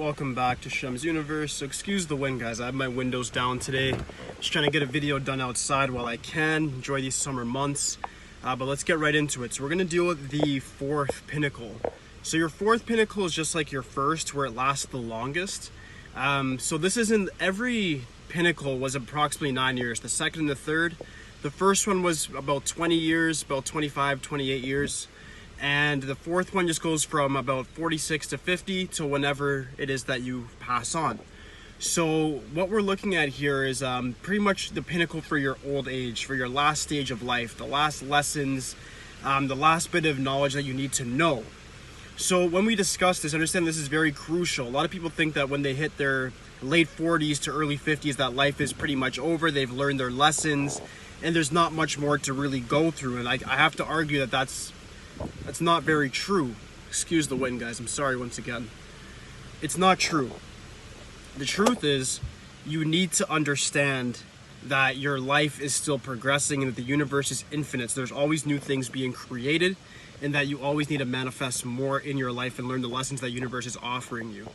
welcome back to Shemsuniverse. So excuse the wind, guys. I have my windows down today. Just trying to get a video done outside while I can. Enjoy these summer months. But let's get right into it. So we're going to deal with the fourth pinnacle. So your fourth pinnacle is just like your first, where it lasts the longest. So this isn't, every pinnacle was approximately 9 years. The second and the third. The first one was about 20 years, about 25, 28 years. And the fourth one just goes from about 46 to 50 to whenever it is that you pass on. So what we're looking at here is pretty much the pinnacle for your old age, for your last stage of life, the last lessons, the last bit of knowledge that you need to know. So when we discuss this, understand this is very crucial. A lot of people think that when they hit their late 40s to early 50s, that life is pretty much over. They've learned their lessons and there's not much more to really go through. And I have to argue that that's not very true. Excuse the wind, guys. I'm sorry once again. It's not true. The truth is, you need to understand that your life is still progressing and that the universe is infinite. So there's always new things being created, and that you always need to manifest more in your life and learn the lessons that the universe is offering you.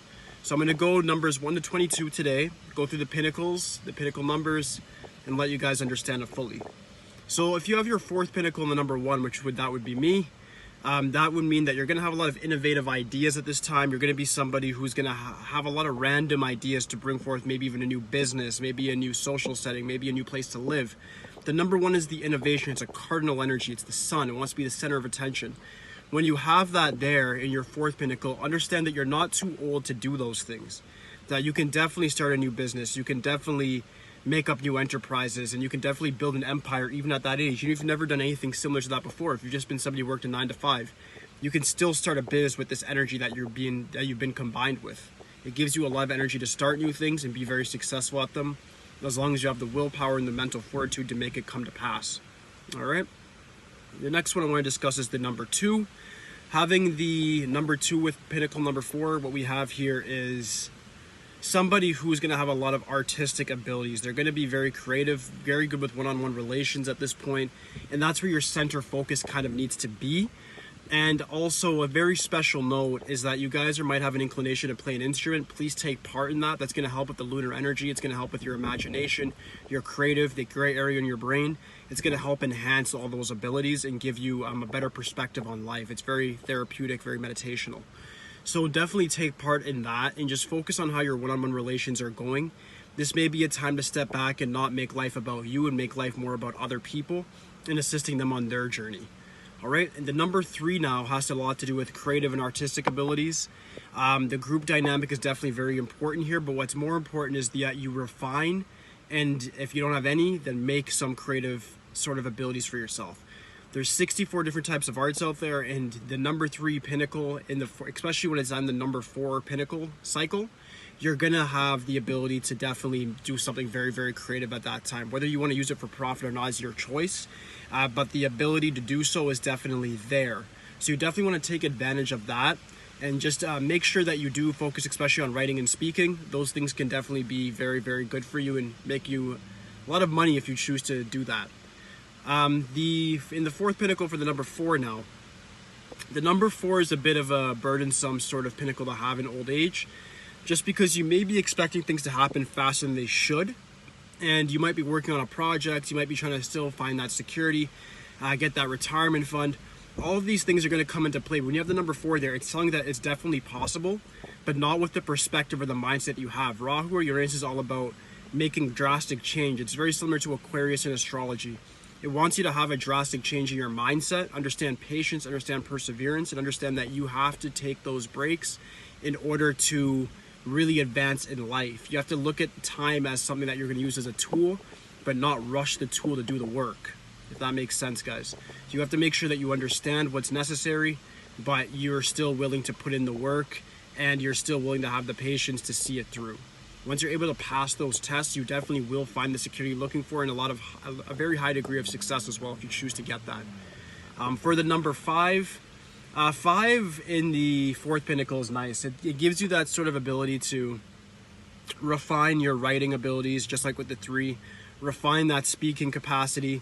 So I'm going to go numbers 1 to 22 today, go through the pinnacles, the pinnacle numbers, and let you guys understand it fully. So if you have your fourth pinnacle in the number 1, that would be me, that would mean that you're going to have a lot of innovative ideas at this time. You're going to be somebody who's going to have a lot of random ideas to bring forth, maybe even a new business, maybe a new social setting, maybe a new place to live. The number 1 is the innovation. It's a cardinal energy. It's the sun. It wants to be the center of attention. When you have that there in your fourth pinnacle, understand that you're not too old to do those things. That you can definitely start a new business. You can definitely make up new enterprises, and you can definitely build an empire even at that age. You've never done anything similar to that before. If you've just been somebody who worked a 9 to 5, you can still start a biz with this energy that you've been combined with. It gives you a lot of energy to start new things and be very successful at them, as long as you have the willpower and the mental fortitude to make it come to pass. All right. The next one I want to discuss is the number 2. Having the number 2 with pinnacle number 4, what we have here is somebody who's going to have a lot of artistic abilities. They're going to be very creative, very good with one-on-one relations at this point, and that's where your center focus kind of needs to be. And also a very special note is that you guys might have an inclination to play an instrument. Please take part in that. That's going to help with the lunar energy. It's going to help with your imagination, your creative, the gray area in your brain. It's going to help enhance all those abilities and give you a better perspective on life. It's very therapeutic, very meditational. So definitely take part in that and just focus on how your one-on-one relations are going. This may be a time to step back and not make life about you and make life more about other people and assisting them on their journey. All right, and the number 3 now has a lot to do with creative and artistic abilities. The group dynamic is definitely very important here, but what's more important is that you refine, and if you don't have any, then make some creative sort of abilities for yourself. There's 64 different types of arts out there, and the number 3 pinnacle, especially when it's on the number 4 pinnacle cycle, you're gonna have the ability to definitely do something very, very creative at that time. Whether you want to use it for profit or not is your choice, but the ability to do so is definitely there. So you definitely want to take advantage of that, and just make sure that you do focus especially on writing and speaking. Those things can definitely be very, very good for you and make you a lot of money if you choose to do that. In the fourth pinnacle for the number 4 now, the number 4 is a bit of a burdensome sort of pinnacle to have in old age, just because you may be expecting things to happen faster than they should, and you might be working on a project, you might be trying to still find that security, get that retirement fund. All of these things are going to come into play. When you have the number 4 there, it's telling that it's definitely possible, but not with the perspective or the mindset you have. Rahu or Uranus is all about making drastic change. It's very similar to Aquarius in astrology. It wants you to have a drastic change in your mindset, understand patience, understand perseverance, and understand that you have to take those breaks in order to really advance in life. You have to look at time as something that you're going to use as a tool, but not rush the tool to do the work, if that makes sense, guys. You have to make sure that you understand what's necessary, but you're still willing to put in the work, and you're still willing to have the patience to see it through. Once you're able to pass those tests, you definitely will find the security you're looking for, and a very high degree of success as well if you choose to get that. For the number 5, 5 in the fourth pinnacle is nice. It gives you that sort of ability to refine your writing abilities, just like with the 3, refine that speaking capacity,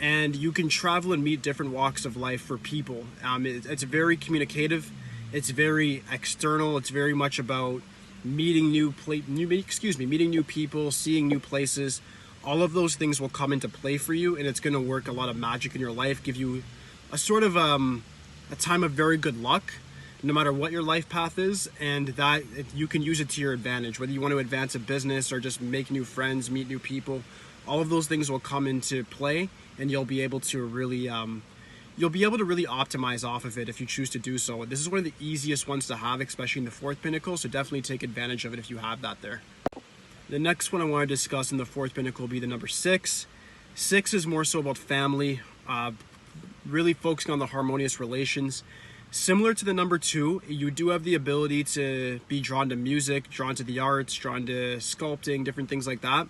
and you can travel and meet different walks of life for people. It's very communicative, it's very external, it's very much about meeting new people, seeing new places. All of those things will come into play for you, and it's going to work a lot of magic in your life, give you a sort of a time of very good luck, no matter what your life path is, and that you can use it to your advantage, whether you want to advance a business or just make new friends, meet new people. All of those things will come into play, and you'll be able to really optimize off of it if you choose to do so. This is one of the easiest ones to have, especially in the fourth pinnacle, so definitely take advantage of it if you have that there. The next one I want to discuss in the fourth pinnacle will be the number 6. 6 is more so about family, really focusing on the harmonious relations. Similar to the number 2, you do have the ability to be drawn to music, drawn to the arts, drawn to sculpting, different things like that.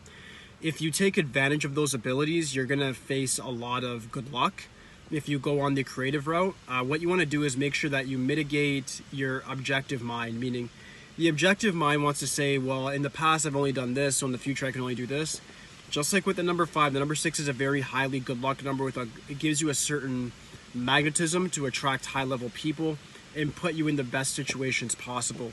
If you take advantage of those abilities, you're going to face a lot of good luck. If you go on the creative route, what you want to do is make sure that you mitigate your objective mind, meaning the objective mind wants to say, well, in the past I've only done this, so in the future I can only do this. Just like with the number 5, the number 6 is a very highly good luck number. It gives you a certain magnetism to attract high level people and put you in the best situations possible.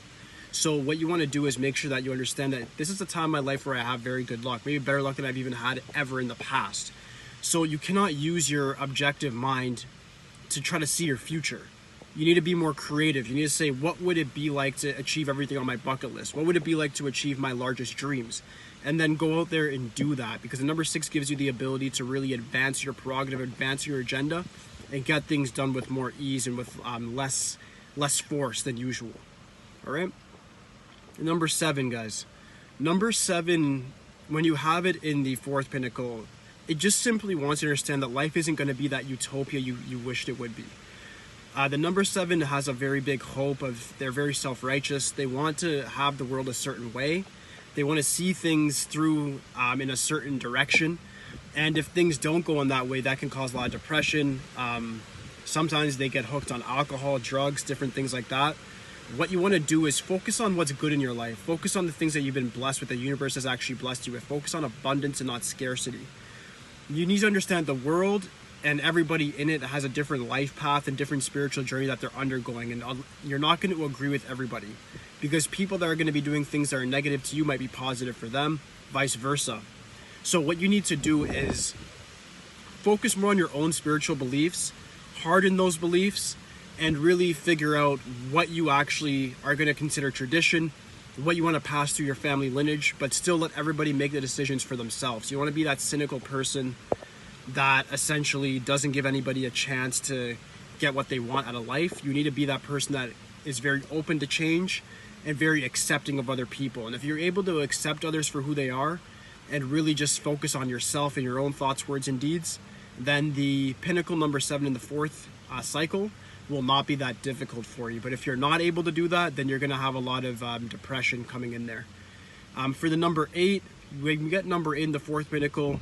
So what you want to do is make sure that you understand that this is the time in my life where I have very good luck, maybe better luck than I've even had ever in the past. So you cannot use your objective mind to try to see your future. You need to be more creative. You need to say, what would it be like to achieve everything on my bucket list? What would it be like to achieve my largest dreams? And then go out there and do that, because the number 6 gives you the ability to really advance your prerogative, advance your agenda, and get things done with more ease and with less force than usual. All right? Number 7, guys. Number 7, when you have it in the fourth pinnacle, it just simply wants you to understand that life isn't going to be that utopia you wished it would be. The number 7 has a very big hope of, they're very self-righteous. They want to have the world a certain way. They want to see things through in a certain direction. And if things don't go in that way, that can cause a lot of depression. Sometimes they get hooked on alcohol, drugs, different things like that. What you want to do is focus on what's good in your life. Focus on the things that you've been blessed with, the universe has actually blessed you with. Focus on abundance and not scarcity. You need to understand the world and everybody in it has a different life path and different spiritual journey that they're undergoing, and you're not going to agree with everybody, because people that are going to be doing things that are negative to you might be positive for them, vice versa. So what you need to do is focus more on your own spiritual beliefs, harden those beliefs, and really figure out what you actually are going to consider tradition, what you want to pass through your family lineage, but still let everybody make the decisions for themselves. You want to be that cynical person that essentially doesn't give anybody a chance to get what they want out of life. You need to be that person that is very open to change and very accepting of other people. And if you're able to accept others for who they are and really just focus on yourself and your own thoughts, words, and deeds, then the pinnacle number 7 in the fourth cycle will not be that difficult for you. But if you're not able to do that, then you're going to have a lot of depression coming in there. For the number 8, when you get number 8 in the fourth pinnacle,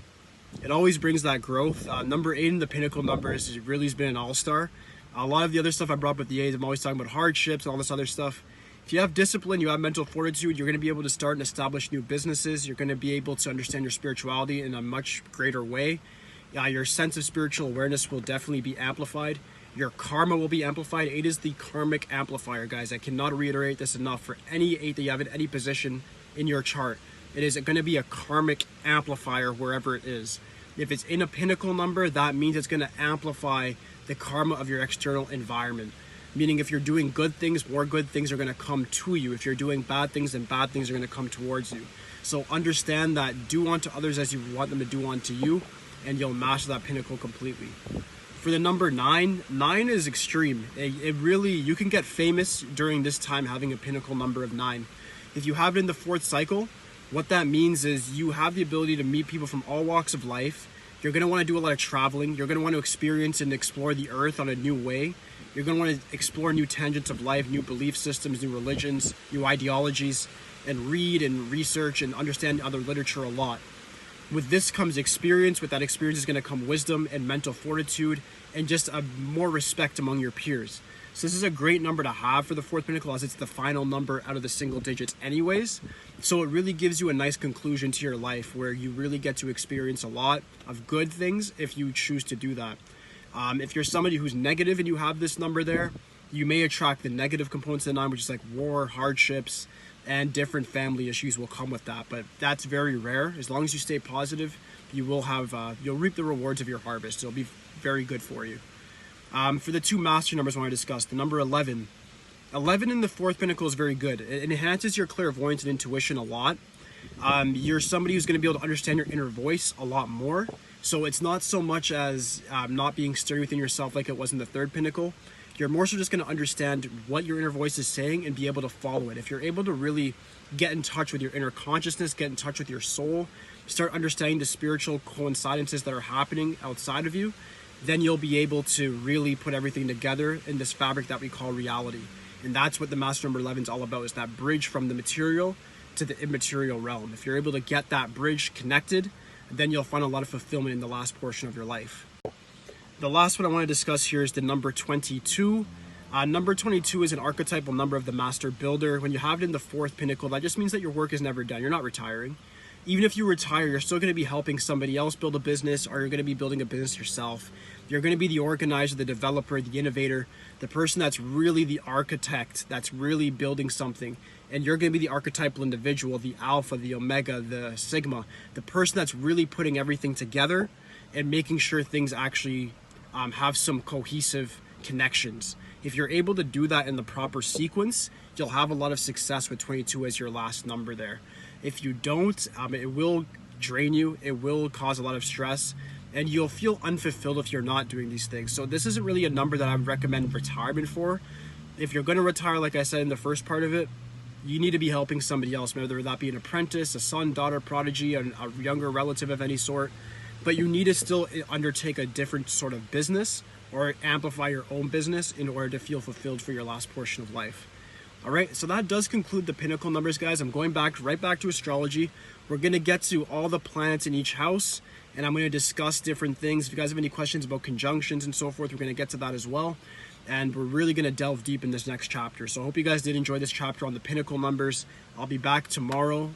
it always brings that growth. Number 8 in the pinnacle numbers has really been an all-star. A lot of the other stuff I brought up with the 8, I'm always talking about hardships and all this other stuff. If you have discipline, you have mental fortitude, you're going to be able to start and establish new businesses. You're going to be able to understand your spirituality in a much greater way. Your sense of spiritual awareness will definitely be amplified. Your karma will be amplified. 8 is the karmic amplifier, guys. I cannot reiterate this enough. For any 8 that you have in any position in your chart, it is going to be a karmic amplifier wherever it is. If it's in a pinnacle number, that means it's going to amplify the karma of your external environment. Meaning if you're doing good things, more good things are going to come to you. If you're doing bad things, then bad things are going to come towards you. So understand that do unto others as you want them to do unto you, and you'll master that pinnacle completely. For the number 9, 9 is extreme. It really, you can get famous during this time having a pinnacle number of 9. If you have it in the fourth cycle, what that means is you have the ability to meet people from all walks of life. You're going to want to do a lot of traveling. You're going to want to experience and explore the earth on a new way. You're going to want to explore new tangents of life, new belief systems, new religions, new ideologies, and read and research and understand other literature a lot. With this comes experience. With that experience is going to come wisdom and mental fortitude and just a more respect among your peers. So this is a great number to have for the fourth pinnacle, as it's the final number out of the single digits anyways. So it really gives you a nice conclusion to your life where you really get to experience a lot of good things if you choose to do that. If you're somebody who's negative and you have this number there, you may attract the negative components of the 9, which is like war, hardships, and different family issues will come with that. But that's very rare. As long as you stay positive, you will have you'll reap the rewards of your harvest. It'll be very good for you. For the two master numbers I want to discuss, the number 11. 11 in the fourth pinnacle is very good. It enhances your clairvoyance and intuition a lot. You're somebody who's going to be able to understand your inner voice a lot more. So it's not so much as not being sturdy within yourself like it was in the third pinnacle. You're more so just going to understand what your inner voice is saying and be able to follow it. If you're able to really get in touch with your inner consciousness, get in touch with your soul, start understanding the spiritual coincidences that are happening outside of you, then you'll be able to really put everything together in this fabric that we call reality. And that's what the master number 11 is all about, is that bridge from the material to the immaterial realm. If you're able to get that bridge connected, then you'll find a lot of fulfillment in the last portion of your life. The last one I want to discuss here is the number 22. Number 22 is an archetypal number of the master builder. When you have it in the fourth pinnacle, that just means that your work is never done. You're not retiring. Even if you retire, you're still going to be helping somebody else build a business, or you're going to be building a business yourself. You're going to be the organizer, the developer, the innovator, the person that's really the architect, that's really building something. And you're going to be the archetypal individual, the alpha, the omega, the sigma, the person that's really putting everything together and making sure things actually have some cohesive connections. If you're able to do that in the proper sequence, you'll have a lot of success with 22 as your last number there. If you don't, it will drain you, it will cause a lot of stress, and you'll feel unfulfilled if you're not doing these things. So this isn't really a number that I would recommend retirement for. If you're going to retire, like I said in the first part of it, you need to be helping somebody else, whether that be an apprentice, a son, daughter, prodigy, a younger relative of any sort. But you need to still undertake a different sort of business or amplify your own business in order to feel fulfilled for your last portion of life. All right, so that does conclude the pinnacle numbers, guys. I'm going right back to astrology. We're going to get to all the planets in each house, and I'm going to discuss different things. If you guys have any questions about conjunctions and so forth, we're going to get to that as well. And we're really going to delve deep in this next chapter. So I hope you guys did enjoy this chapter on the pinnacle numbers. I'll be back tomorrow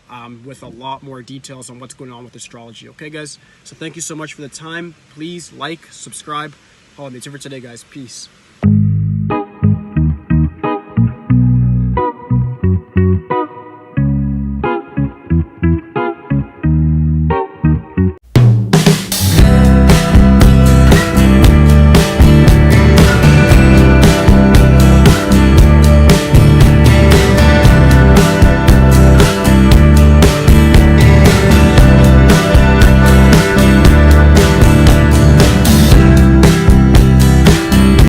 with a lot more details on what's going on with astrology. Okay, guys? So thank you so much for the time. Please like, subscribe. That's it for today, guys. Peace.